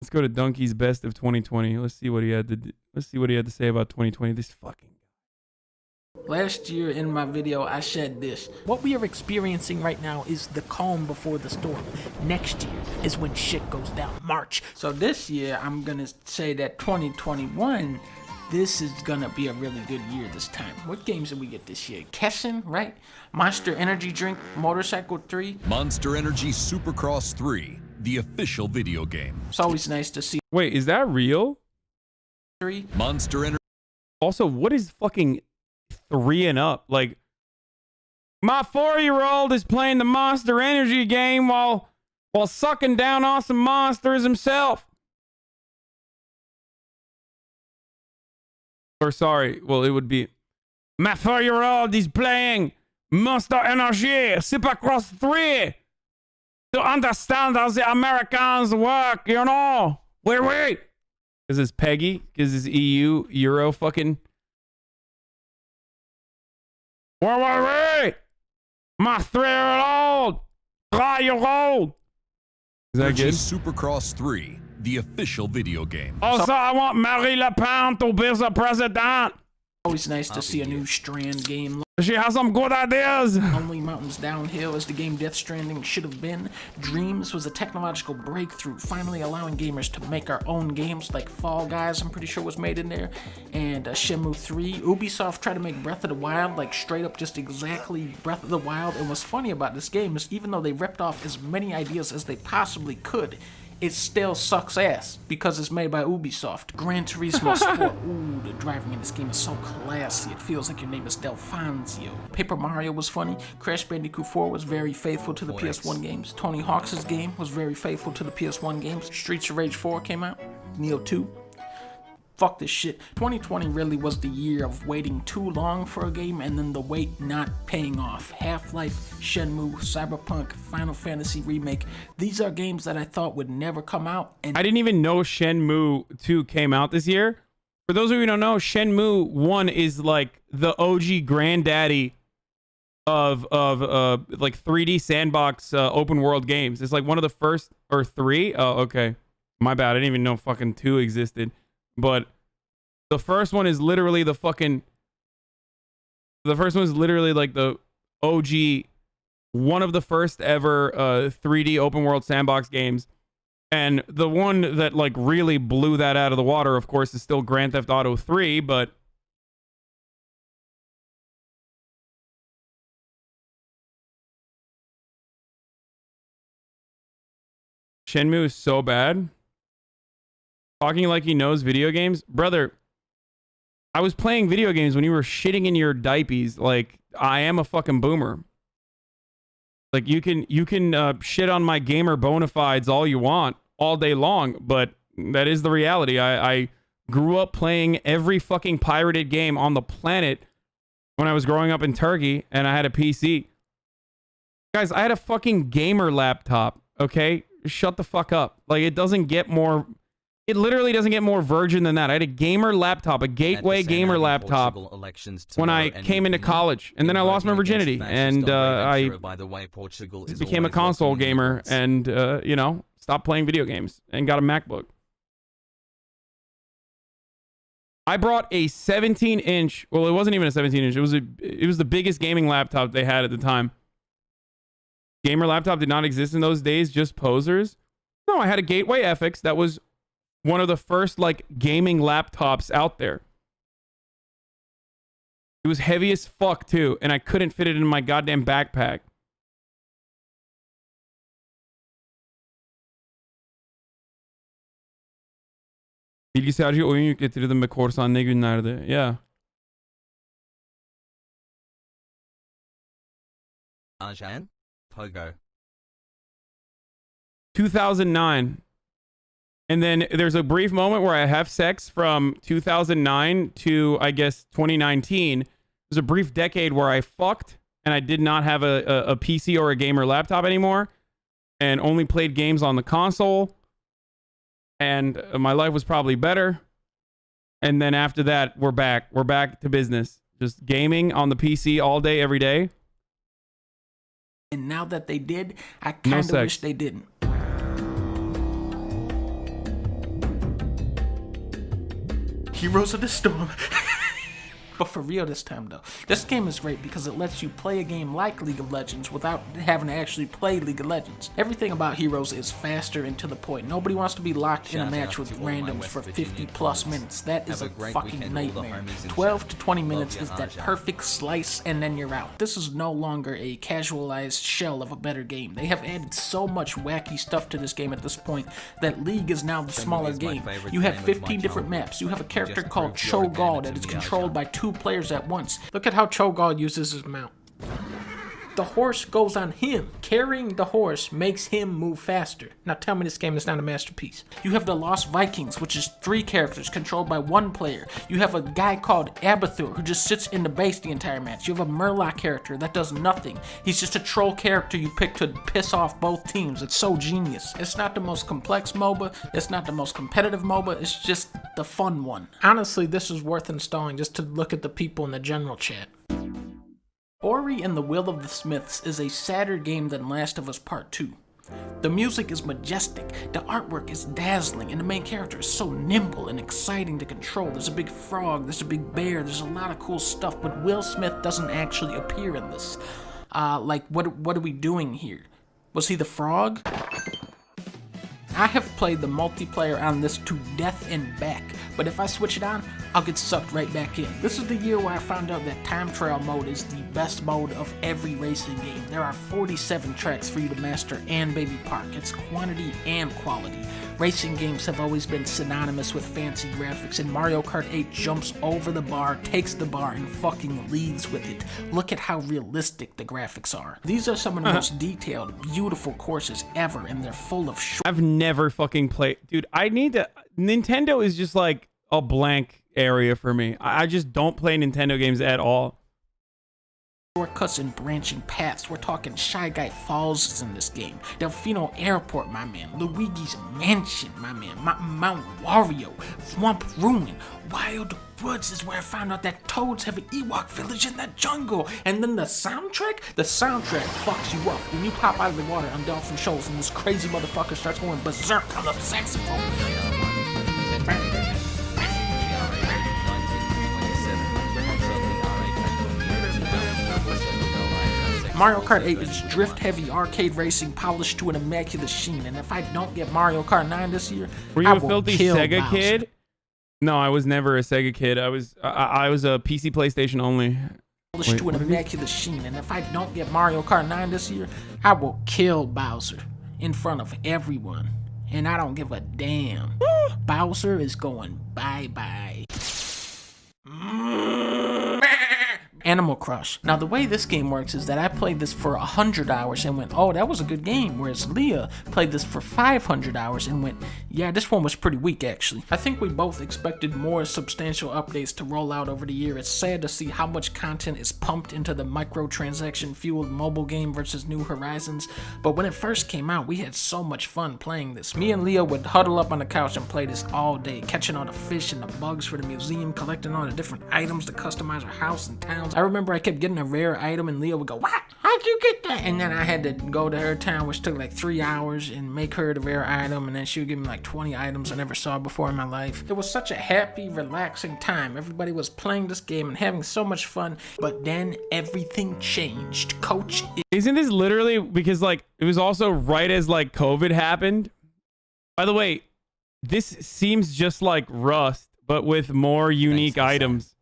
Let's go to Dunkey's best of 2020. Let's see what he had to do. Let's see what he had to say about 2020. This fucking. Last year in my video, I said this. What we are experiencing right now is the calm before the storm. Next year is when shit goes down. March. So this year, I'm gonna say that 2021, this is gonna be a really good year this time. What games did we get this year? Kessin, right? Monster Energy Drink, Motorcycle 3. Monster Energy Supercross 3, the official video game. It's always nice to see. Wait, is that real? 3. Monster Energy. Also, what is fucking 3 and up? Like, my 4-year-old is playing the Monster Energy game while sucking down on some monsters himself. Or sorry, well, it would be my 4-year-old is playing Monster Energy Supercross 3 to understand how the Americans work, you know. Wait. Because it's Peggy, because it's EU, Euro fucking. Wait. My 3-year-old. 3-year-old. Is that good? Supercross 3, the official video game. Also, I want Marie Le Pen to be the president. Always nice to see a new Strand game. She has some good ideas. Only Mountains Downhill is the game Death Stranding should have been. Dreams was a technological breakthrough, finally allowing gamers to make our own games, like Fall Guys, I'm pretty sure was made in there, and Shenmue 3. Ubisoft tried to make Breath of the Wild, like straight up just exactly Breath of the Wild, and what's funny about this game is even though they ripped off as many ideas as they possibly could, it still sucks ass because it's made by Ubisoft. Gran Turismo Sport. Ooh, the driving in this game is so classy. It feels like your name is Delfonzio. Paper Mario was funny. Crash Bandicoot 4 was very faithful to the PS1 games. Tony Hawk's game was very faithful to the PS1 games. Streets of Rage 4 came out. Neo 2. Fuck this shit. 2020 really was the year of waiting too long for a game and then the wait not paying off. Half-Life, Shenmue, Cyberpunk, Final Fantasy Remake. These are games that I thought would never come out. And I didn't even know Shenmue 2 came out this year. For those of you who don't know, Shenmue 1 is like the OG granddaddy of like 3D sandbox open world games. It's like one of the first, or 3? Oh, okay. My bad. I didn't even know fucking 2 existed. But the first one is literally the fucking. The first one is literally like the OG, one of the first ever 3D open world sandbox games. And the one that like really blew that out of the water, of course, is still Grand Theft Auto 3, but. Shenmue is so bad. Talking like he knows video games. Brother, I was playing video games when you were shitting in your diapers. Like, I am a fucking boomer. Like, you can shit on my gamer bona fides all you want, all day long, but that is the reality. I grew up playing every fucking pirated game on the planet when I was growing up in Turkey, and I had a PC. Guys, I had a fucking gamer laptop, okay? Shut the fuck up. Like, it doesn't get more... It literally doesn't get more virgin than that. I had a gamer laptop, a gateway gamer laptop when I came into college. And then I lost my virginity. And I became a console gamer and, you know, stopped playing video games and got a MacBook. I brought a 17-inch... Well, it wasn't even a 17-inch. It was the biggest gaming laptop they had at the time. Gamer laptop did not exist in those days, just posers. No, I had a Gateway FX that was one of the first like gaming laptops out there. It was heavy as fuck too, and I couldn't fit it in my goddamn backpack. Bilgisayarcı oyun yükletirdim be korsan ne günlerdi. Yeah. Arjan? Pogo. 2009. And then there's a brief moment where I have sex from 2009 to, I guess, 2019. There's a brief decade where I fucked and I did not have a PC or a gamer laptop anymore and only played games on the console. And my life was probably better. And then after that, we're back. We're back to business. Just gaming on the PC all day, every day. And now that they did, I kind of wish they didn't. Heroes of the Storm. But for real this time though, this game is great because it lets you play a game like League of Legends without having to actually play League of Legends. Everything about Heroes is faster and to the point. Nobody wants to be locked in a match with randoms for 50 plus minutes. That is a fucking nightmare. 12 to 20 minutes is that perfect slice and then you're out. This is no longer a casualized shell of a better game. They have added so much wacky stuff to this game at this point that League is now the smaller game. You have 15 different maps. You have a character called Cho'Gall that is controlled by two players at once. Look at how Cho'Gall uses his mount. The horse goes on him. Carrying the horse makes him move faster. Now tell me this game is not a masterpiece. You have the Lost Vikings, which is 3 characters controlled by 1 player. You have a guy called Abathur who just sits in the base the entire match. You have a Murloc character that does nothing. He's just a troll character you pick to piss off both teams. It's so genius. It's not the most complex MOBA. It's not the most competitive MOBA. It's just the fun one. Honestly, this is worth installing just to look at the people in the general chat. Ori and the Will of the Smiths is a sadder game than Last of Us Part 2. The music is majestic, the artwork is dazzling, and the main character is so nimble and exciting to control. There's a big frog, there's a big bear, there's a lot of cool stuff, but Will Smith doesn't actually appear in this. What are we doing here? Was he the frog? I have played the multiplayer on this to death and back, but if I switch it on, I'll get sucked right back in. This is the year where I found out that time trial mode is the best mode of every racing game. There are 47 tracks for you to master and baby park. It's quantity and quality. Racing games have always been synonymous with fancy graphics, and Mario Kart 8 jumps over the bar, takes the bar, and fucking leads with it. Look at how realistic the graphics are. These are some of the most detailed, beautiful courses ever, and they're full of I've never fucking played. Dude, I need to... Nintendo is just like a blank area for me. I just don't play Nintendo games at all. shortcuts and branching paths. We're talking Shy Guy Falls is in this game. Delfino Airport, my man. Luigi's Mansion, my man. Mount Wario. Swamp Ruin. Wild Woods is where I found out that toads have an Ewok village in that jungle. And then the soundtrack? The soundtrack fucks you up. When you pop out of the water on Dolphin Shoals and this crazy motherfucker starts going berserk on the saxophone. Mario Kart 8 is drift-heavy arcade racing polished to an immaculate sheen, and if I don't get Mario Kart 9 this year, were you I a will filthy kill Sega Bowser. kid? No, I was never a Sega kid. I was a PC PlayStation only. Polished to an immaculate sheen, and if I don't get Mario Kart 9 this year, I will kill Bowser in front of everyone, and I don't give a damn. Bowser is going bye-bye. Animal Crush. Now the way this game works is that I played this for 100 hours and went, oh, that was a good game, whereas Leah played this for 500 hours and went, yeah, this one was pretty weak actually. I think we both expected more substantial updates to roll out over the year. It's sad to see how much content is pumped into the microtransaction fueled mobile game versus New Horizons, but when it first came out, we had so much fun playing this. Me and Leah would huddle up on the couch and play this all day, catching all the fish and the bugs for the museum, collecting all the different items to customize our house and towns. I remember I kept getting a rare item and Leah would go, what? How'd you get that? And then I had to go to her town, which took like 3 hours, and make her the rare item, and then she would give me like 20 items I never saw before in my life. It was such a happy, relaxing time. Everybody was playing this game and having so much fun, but then everything changed. Coach, Isn't this literally because like it was also right as like COVID happened? By the way, this seems just like Rust, but with more unique items.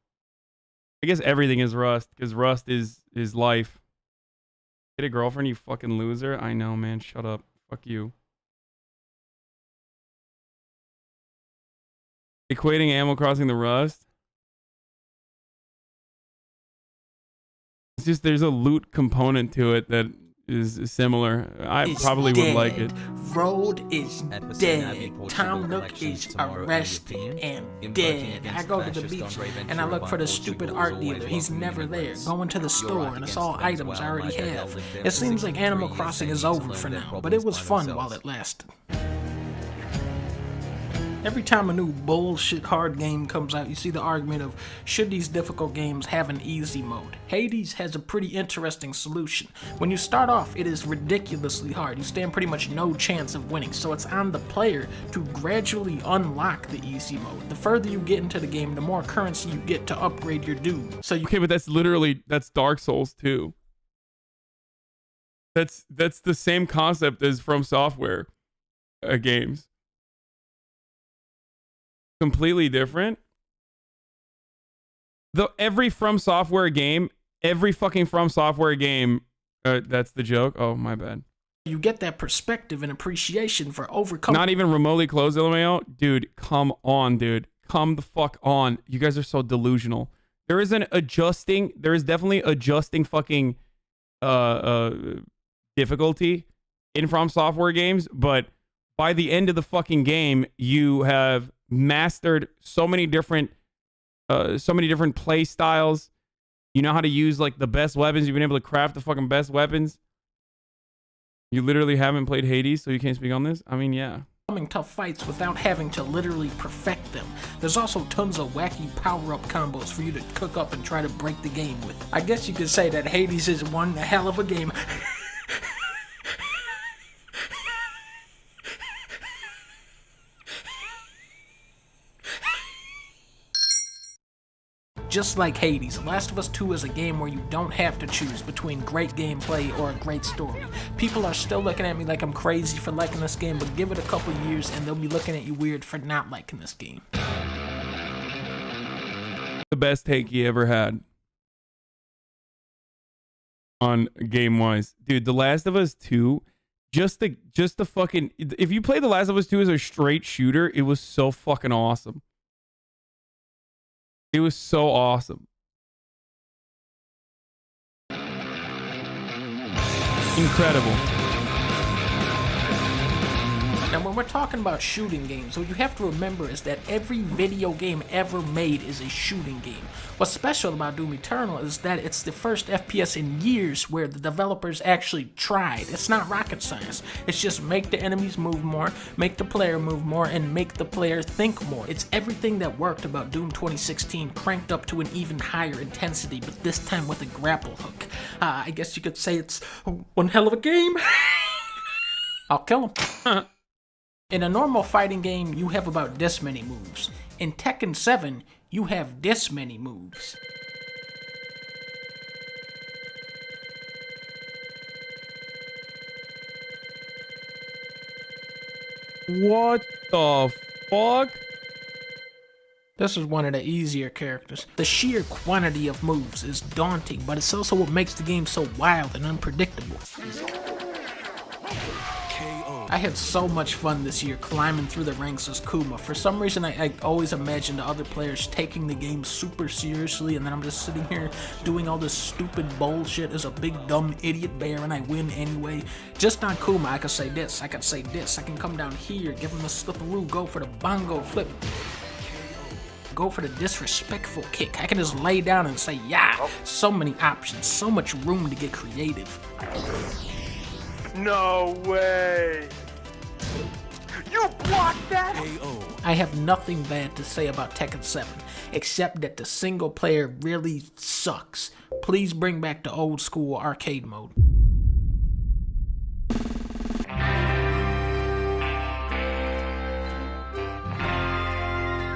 I guess everything is Rust, because Rust is life. Get a girlfriend, you fucking loser. I know, man. Shut up. Fuck you. Equating Animal Crossing to Rust. It's just there's a loot component to it that is similar. I probably would like it. Road is dead. Tom Nook is arrested and dead. I go to the beach and I look for the stupid art dealer. He's never there. Going to the store and it's all items I already have. It seems like Animal Crossing is over for now, but it was fun while it lasted. Every time a new bullshit hard game comes out, you see the argument of, should these difficult games have an easy mode? Hades has a pretty interesting solution. When you start off, it is ridiculously hard. You stand pretty much no chance of winning, so it's on the player to gradually unlock the easy mode. The further you get into the game, the more currency you get to upgrade your dude. So you Okay, but that's Dark Souls too. That's the same concept as From Software games. Completely different. Every From Software game, every fucking From Software game, that's the joke. Oh, my bad. you get that perspective and appreciation for overcoming. Not even remotely close, LMAO. Dude, come on, dude. Come the fuck on. You guys are so delusional. There is definitely adjusting fucking difficulty in From Software games, but by the end of the fucking game, you have mastered so many different play styles. You know how to use like the best weapons. You've been able to craft the fucking best weapons. You literally haven't played Hades, so you can't speak on this? I mean, yeah. Tough fights without having to literally perfect them. There's also tons of wacky power-up combos for you to cook up and try to break the game with. I guess you could say that Hades is one hell of a game. Just like Hades, Last of Us 2 is a game where you don't have to choose between great gameplay or a great story. People are still looking at me like I'm crazy for liking this game, but give it a couple years and they'll be looking at you weird for not liking this game. The best take you ever had on game-wise. Dude, The Last of Us 2, just the fucking... If you play The Last of Us 2 as a straight shooter, it was so fucking awesome. It was so awesome. Incredible. Now, when we're talking about shooting games, what you have to remember is that every video game ever made is a shooting game. What's special about Doom Eternal is that it's the first FPS in years where the developers actually tried. It's not rocket science. It's just make the enemies move more, make the player move more, and make the player think more. It's everything that worked about Doom 2016 cranked up to an even higher intensity, but this time with a grapple hook. I guess you could say it's one hell of a game. I'll kill him. In a normal fighting game, you have about this many moves. In Tekken 7, you have this many moves. What the fuck? This is one of the easier characters. The sheer quantity of moves is daunting, but it's also what makes the game so wild and unpredictable. I had so much fun this year climbing through the ranks as Kuma. For some reason, I always imagined the other players taking the game super seriously, and then I'm just sitting here doing all this stupid bullshit as a big dumb idiot bear, and I win anyway. Just on Kuma, I could say this, I could say this, I can come down here, give him the slipperoo, go for the bongo flip, go for the disrespectful kick. I can just lay down and say, yeah, so many options, so much room to get creative. No way! You blocked that? I have nothing bad to say about Tekken 7, except that the single player really sucks. Please bring back the old school arcade mode.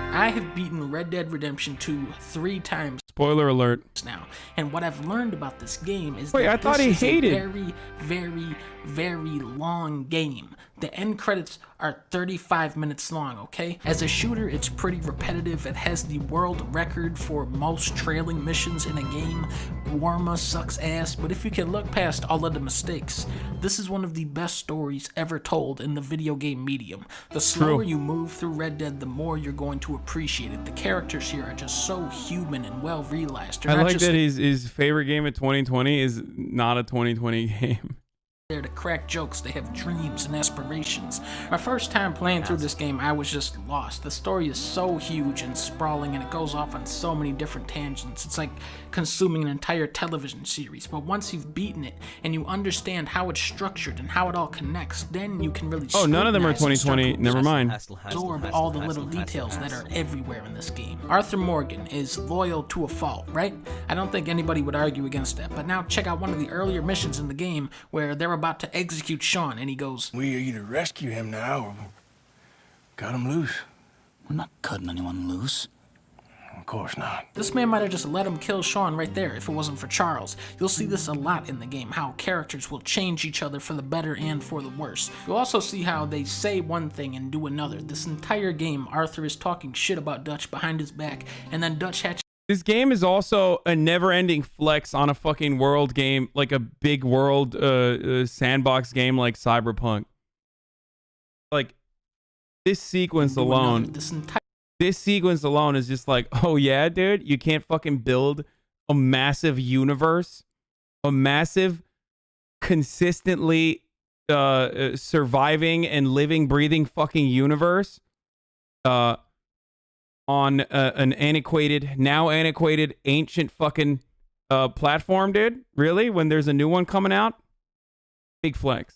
I have beaten Red Dead Redemption 2 3 times Spoiler alert. now, and what I've learned about this game is Wait, that I thought this he is hated. a very, very, very long game. The end credits are 35 minutes long, okay? As a shooter, it's pretty repetitive. It has the world record for most trailing missions in a game. Warma sucks ass, but if you can look past all of the mistakes, this is one of the best stories ever told in the video game medium. The slower you move through Red Dead, the more you're going to appreciate it. The characters here are just so human and well realized. I like that his favorite game of 2020 is not a 2020 game. there to crack jokes. They have dreams and aspirations. My first time playing through this game, I was just lost. The story is so huge and sprawling, and it goes off on so many different tangents. It's like consuming an entire television series. But once you've beaten it and you understand how it's structured and how it all connects, then you can really none of them are 2020. Never mind. Absorb all the little details that are everywhere in this game. Arthur Morgan is loyal to a fault, right? I don't think anybody would argue against that. But now check out one of the earlier missions in the game where they're about to execute Sean, and he goes, "We either rescue him now or cut him loose." We're not cutting anyone loose. Of course not. This man might have just let him kill Sean right there if it wasn't for Charles. You'll see this a lot in the game, how characters will change each other for the better and for the worse. You'll also see how they say one thing and do another. This entire game, Arthur is talking shit about Dutch behind his back, and then Dutch hatches. This game is also a never-ending flex on a fucking world game, like a big world sandbox game like Cyberpunk. Like, this sequence alone, this sequence alone is just like, oh yeah, dude, you can't fucking build a massive universe, a massive, consistently surviving and living, breathing fucking universe. On an now antiquated, ancient fucking platform, dude? Really? When there's a new one coming out? Big flex.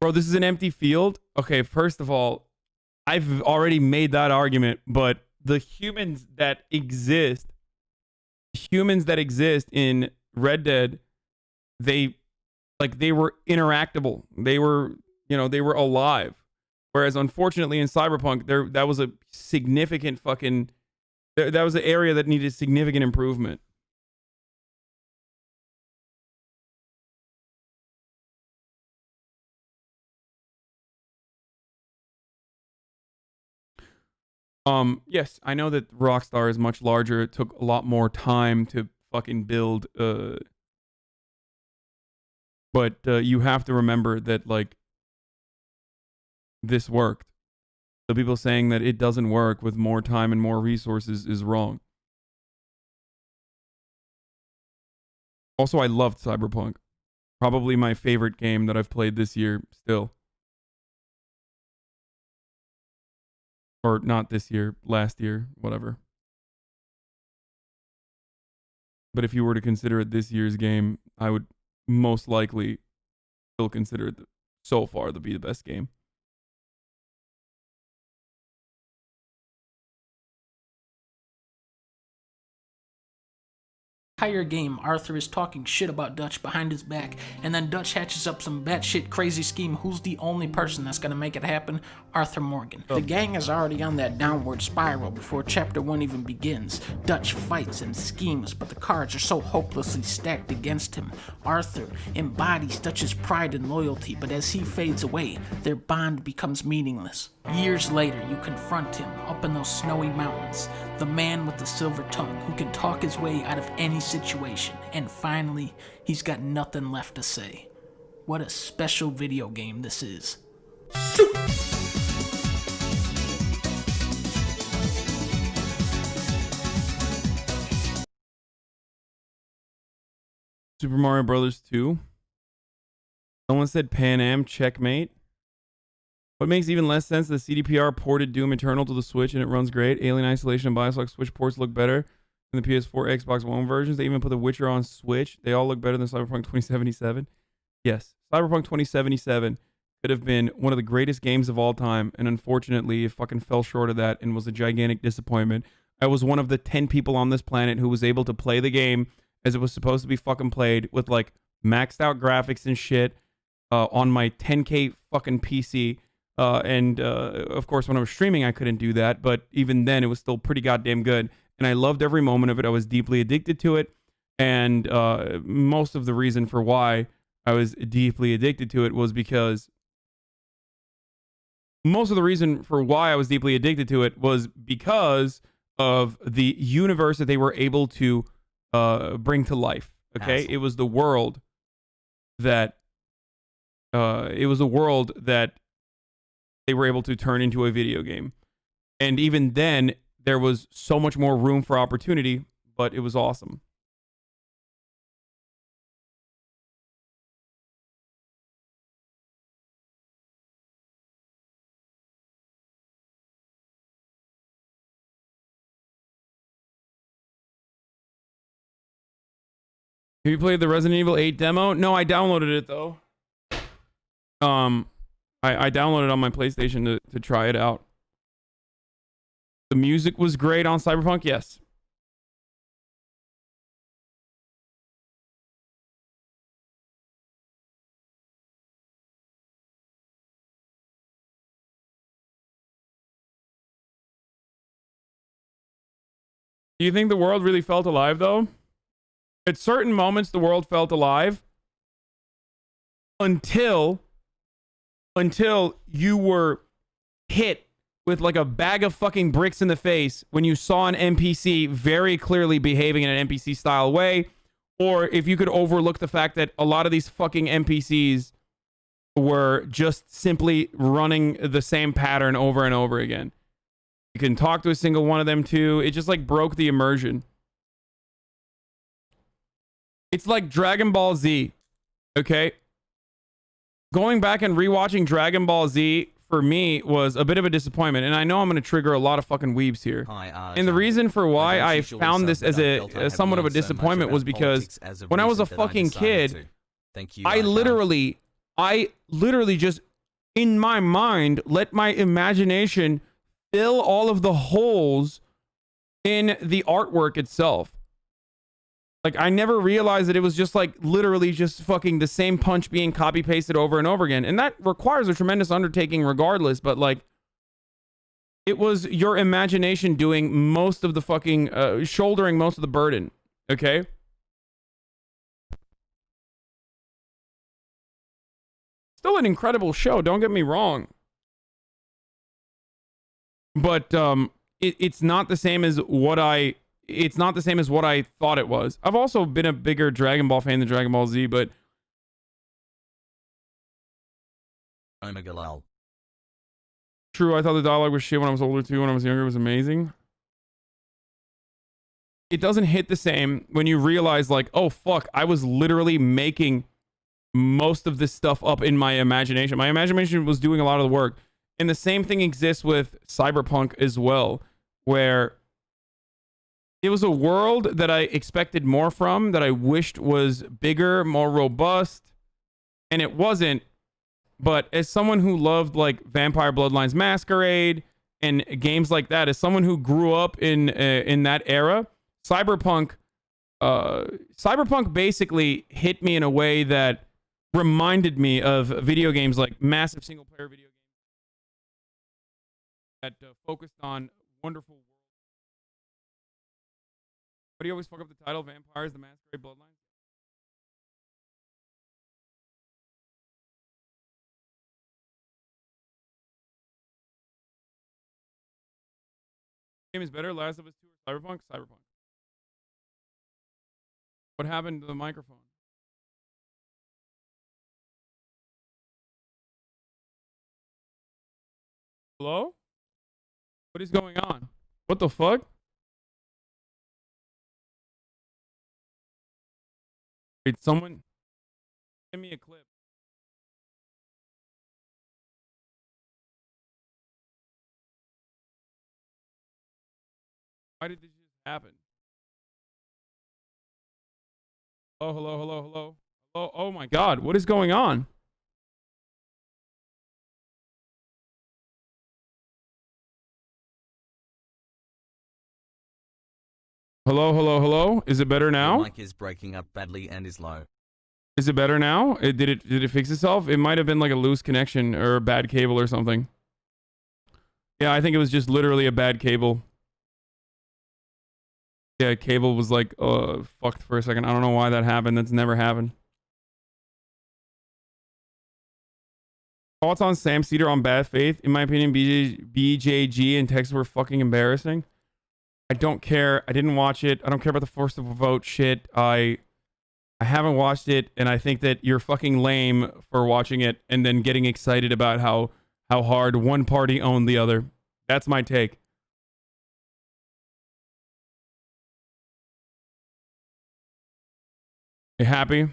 Bro, this is an empty field? Okay, first of all, I've already made that argument, but the humans that exist in Red Dead, they were interactable. They were alive. Whereas, unfortunately, in Cyberpunk, that was a significant fucking... That was an area that needed significant improvement. Yes, I know that Rockstar is much larger. It took a lot more time to fucking build... But you have to remember that, like, this worked. So people saying that it doesn't work with more time and more resources is wrong. Also, I loved Cyberpunk. Probably my favorite game that I've played this year still. Or not this year, last year, whatever. But if you were to consider it this year's game, I would most likely still consider it so far to be the best game. Entire game, Arthur is talking shit about Dutch behind his back, and then Dutch hatches up some batshit crazy scheme. Who's the only person that's gonna make it happen? Arthur Morgan. The gang is already on that downward spiral before chapter 1 even begins. Dutch fights and schemes, but the cards are so hopelessly stacked against him. Arthur embodies Dutch's pride and loyalty, but as he fades away, their bond becomes meaningless. Years later, you confront him up in those snowy mountains, the man with the silver tongue who can talk his way out of any situation, and finally, he's got nothing left to say. What a special video game this is. Super Mario Brothers 2. Someone said Pan Am checkmate. What makes even less sense, the CDPR ported Doom Eternal to the Switch and it runs great. Alien Isolation and Bioshock Switch ports look better than the PS4, Xbox One versions. They even put The Witcher on Switch. They all look better than Cyberpunk 2077. Yes, Cyberpunk 2077 could have been one of the greatest games of all time, and unfortunately, it fucking fell short of that and was a gigantic disappointment. I was one of the 10 people on this planet who was able to play the game as it was supposed to be fucking played with, like, maxed out graphics and shit on my 10K fucking PC. Of course, when I was streaming, I couldn't do that. But even then, it was still pretty goddamn good. And I loved every moment of it. I was deeply addicted to it. And most of the reason for why I was deeply addicted to it was because... Most of the reason for why I was deeply addicted to it was because of the universe that they were able to bring to life. Okay? It was the world that... it was a world that they were able to turn into a video game. And even then, there was so much more room for opportunity, but it was awesome. Have you played the Resident Evil 8 demo? No, I downloaded it though. I downloaded it on my PlayStation to try it out. The music was great on Cyberpunk, yes. Do you think the world really felt alive though? At certain moments, the world felt alive until you were hit with like a bag of fucking bricks in the face when you saw an NPC very clearly behaving in an NPC style way, or if you could overlook the fact that a lot of these fucking NPCs were just simply running the same pattern over and over again. You can talk to a single one of them too. It just like broke the immersion. It's like Dragon Ball Z, okay? Going back and rewatching Dragon Ball Z for me was a bit of a disappointment, and I know I'm going to trigger a lot of fucking weebs here. And the reason for why I found this as a somewhat of a disappointment was because when I was a fucking kid, I literally just in my mind let my imagination fill all of the holes in the artwork itself. Like, I never realized that it was just like literally just fucking the same punch being copy pasted over and over again. And that requires a tremendous undertaking regardless, but like, it was your imagination doing most of the fucking, shouldering most of the burden. Okay? Still an incredible show, don't get me wrong. But it's not the same as what I thought it was. I've also been a bigger Dragon Ball fan than Dragon Ball Z, but Omega lol. True, I thought the dialogue was shit when I was older too. When I was younger, it was amazing. It doesn't hit the same when you realize like, oh fuck, I was literally making most of this stuff up in my imagination. My imagination was doing a lot of the work. And the same thing exists with Cyberpunk as well, where it was a world that I expected more from, that I wished was bigger, more robust, and it wasn't. But as someone who loved like Vampire Bloodlines Masquerade and games like that, as someone who grew up in that era, Cyberpunk basically hit me in a way that reminded me of video games like massive single player video games that focused on wonderful worlds. But do you always fuck up the title, Vampires the Masquerade Bloodlines? Game is better, Last of Us 2 or Cyberpunk? Cyberpunk. What happened to the microphone? Hello? What is going on? What the fuck? Wait, someone send me a clip. Why did this just happen? Oh, hello, hello, hello. Hello. Oh my God, what is going on? Hello, hello, hello. Is it better now? The mic is breaking up badly and is low. Is it better now? Did it fix itself? It might have been like a loose connection or a bad cable or something. Yeah, I think it was just literally a bad cable. Yeah, cable was like fucked for a second. I don't know why that happened. That's never happened. Thoughts on Sam Cedar on Bad Faith? In my opinion, BJG and Texas were fucking embarrassing. I don't care. I didn't watch it. I don't care about the forced to vote shit. I haven't watched it, and I think that you're fucking lame for watching it and then getting excited about how hard one party owned the other. That's my take. You happy?